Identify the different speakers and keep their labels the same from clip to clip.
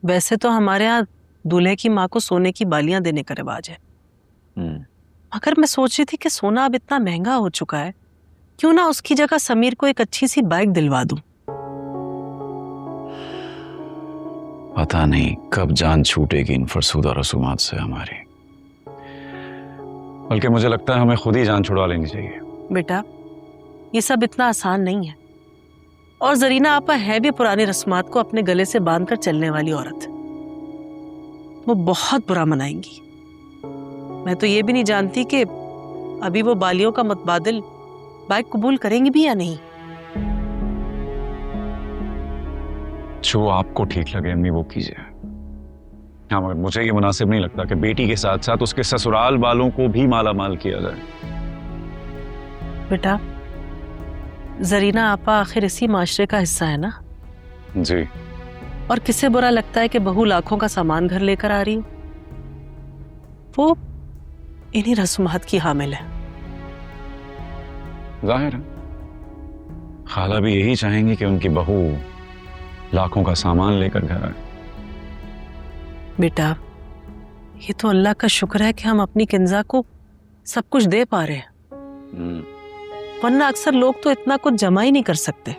Speaker 1: वैसे तो हमारे यहाँ दूल्हे की माँ को सोने की बालियां देने का रिवाज है, मगर मैं सोच रही थी कि सोना अब इतना महंगा हो चुका है, क्यों ना उसकी जगह समीर को एक अच्छी सी बाइक दिलवा दूं।
Speaker 2: पता नहीं कब जान छूटेगी इन फरसूदा रसूमात से हमारी। बल्कि मुझे लगता है हमें खुद ही जान छुड़वा लेनी चाहिए।
Speaker 1: बेटा, ये सब इतना आसान नहीं है, और जरीना आपा है भी पुरानी रस्मात को अपने गले से बांधकर चलने वाली औरत। वो बहुत बुरा मनाएंगी। मैं तो ये भी नहीं जानती कि अभी वो बालियों का मुतबादिल बाइक कबूल करेंगी भी या नहीं।
Speaker 2: जो आपको ठीक लगे अम्मी वो कीजिए। हाँ, मगर मुझे ये मुनासिब नहीं लगता कि बेटी के साथ साथ उसके ससुराल वालों को भी माला माल किया जाए।
Speaker 1: बेटा, जरीना आपा आखिर इसी माशरे का हिस्सा है ना।
Speaker 2: जी।
Speaker 1: और किसे बुरा लगता है कि बहू लाखों का सामान घर लेकर आ रही हो? वो इन्हीं रस्मात की हामिल है।
Speaker 2: जाहिर है खाला भी यही चाहेंगी कि उनकी बहू लाखों का सामान लेकर घर आए।
Speaker 1: बेटा, ये तो अल्लाह का शुक्र है कि हम अपनी किंजा को सब कुछ दे पा रहे हैं, वरना अक्सर लोग तो इतना कुछ जमा ही नहीं कर सकते।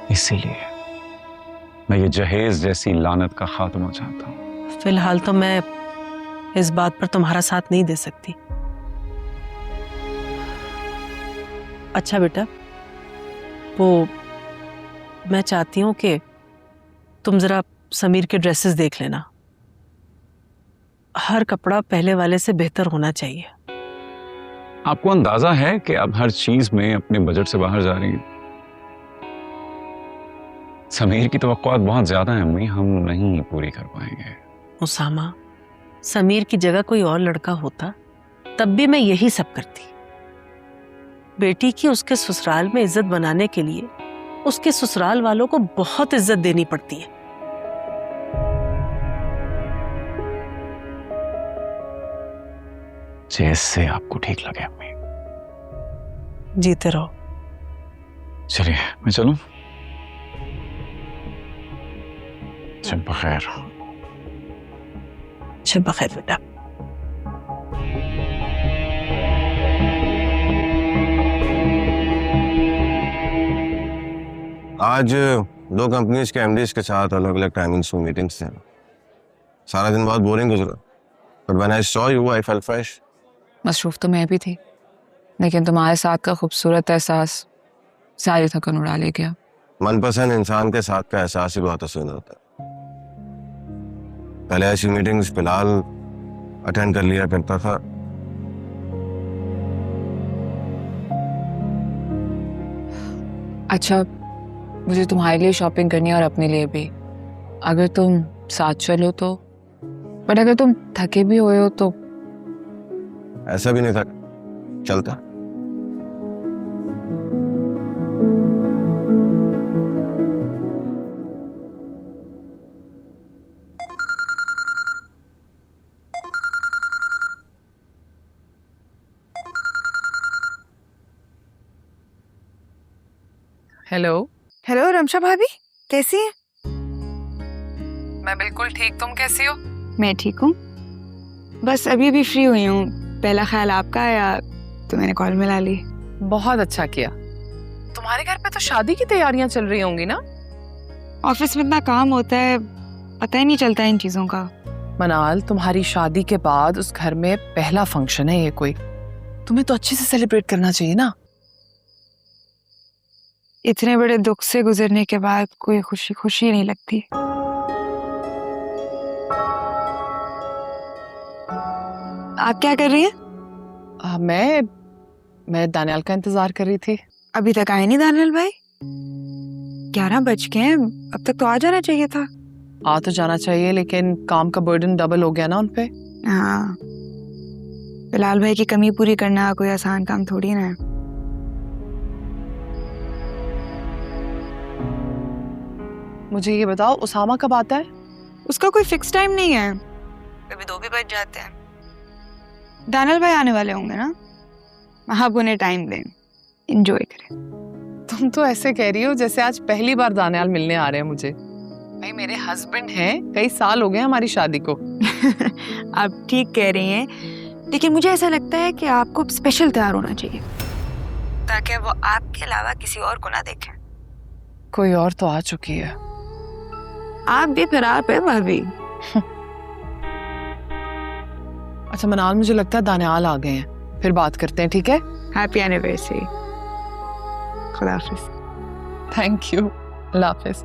Speaker 2: इसीलिए मैं ये जहेज जैसी लानत का खात्मा चाहता हूँ।
Speaker 1: फिलहाल तो मैं इस बात पर तुम्हारा साथ नहीं दे सकती। अच्छा बेटा, वो मैं चाहती हूँ कि तुम जरा समीर के ड्रेसेस देख लेना। हर कपड़ा पहले वाले से बेहतर होना चाहिए।
Speaker 2: आपको अंदाजा है कि अब हर चीज में अपने बजट से बाहर जा रही हैं। समीर की तवक्कुआत बहुत ज्यादा है अम्मी, हम नहीं पूरी कर पाएंगे।
Speaker 1: उसामा, समीर की जगह कोई और लड़का होता तब भी मैं यही सब करती। बेटी की उसके ससुराल में इज्जत बनाने के लिए उसके ससुराल वालों को बहुत इज्जत देनी पड़ती है।
Speaker 2: जैसे आपको ठीक लगे अम्मी।
Speaker 1: जीते रहो।
Speaker 2: चलिए मैं चलूं? शब बखैर।
Speaker 1: शब बखैर बेटा।
Speaker 3: आज दो कंपनीज के एमडीज के साथ अलग अलग टाइमिंग्स में मीटिंग्स थे। सारा दिन बहुत बोरिंग गुजरा, but when I saw you I felt fresh.
Speaker 4: मसरूफ तो मैं भी थी, लेकिन तुम्हारे साथ का खूबसूरत एहसास सारी थकन उड़ा ले गया।
Speaker 3: मनपसंद इंसान के साथ का एहसास ही बहुत हसीन होता है। पहले ऐसी मीटिंग्स फिलहाल अटेंड कर लिया करता था।
Speaker 4: अच्छा, मुझे तुम्हारे लिए शॉपिंग करनी है और अपने लिए भी। अगर तुम साथ चलो तो, बट अगर तुम थके भी हुए हो तो।
Speaker 3: ऐसा भी नहीं था, चलता।
Speaker 4: हेलो।
Speaker 5: हेलो रमशा भाभी, कैसी है?
Speaker 4: मैं बिल्कुल ठीक, तुम कैसी हो?
Speaker 5: मैं ठीक हूँ, बस अभी अभी फ्री हुई हूँ। पहला ख्याल आपका आया तो मैंने कॉल मिला ली।
Speaker 4: बहुत अच्छा किया। तुम्हारे घर पे तो शादी की तैयारियां चल रही होंगी ना?
Speaker 5: ऑफिस में इतना काम होता है, पता ही नहीं चलता इन चीजों का।
Speaker 4: मनाल, तुम्हारी शादी के बाद उस घर में पहला फंक्शन है ये कोई, तुम्हें तो अच्छे से सेलिब्रेट करना चाहिए ना।
Speaker 5: इतने बड़े दुख से गुजरने के बाद कोई खुशी खुशी नहीं लगती। आप क्या कर रही हैं?
Speaker 4: मैं दानियाल का इंतजार कर रही थी।
Speaker 5: अभी तक आए नहीं दानियाल भाई? 11 बज गए हैं, अब तक तो आ जाना चाहिए था।
Speaker 4: आ तो जाना चाहिए, लेकिन काम का बर्डन डबल हो गया ना उनपे।
Speaker 5: हाँ, बिलाल भाई की कमी पूरी करना कोई आसान काम थोड़ी ना है।
Speaker 4: मुझे ये बताओ, उसामा कब आता है?
Speaker 5: उसका कोई फिक्स टाइम नहीं है, कभी 2 भी बज जाते हैं। दानियाल भाई आने वाले होंगे ना, आप उन्हें टाइम दें, एंजॉय करें।
Speaker 4: तुम तो ऐसे कह रही हो जैसे आज पहली बार दानियाल मिलने आ रहे हैं मुझे। भाई मेरे हस्बैंड हैं, कई साल हो गए हमारी शादी को।
Speaker 5: आप ठीक कह रही हैं, लेकिन मुझे ऐसा लगता है कि आपको स्पेशल तैयार होना चाहिए ताकि वो आपके अलावा किसी और को ना देखे।
Speaker 4: कोई और तो आ चुकी है।
Speaker 5: आप भी फिर आप है भाभी।
Speaker 4: अच्छा मनाल, मुझे लगता है दानियाल आ गए हैं, फिर बात करते हैं, ठीक है?
Speaker 5: Happy anniversary. खुदा हाफिज।
Speaker 4: Thank you. Allah Hafiz.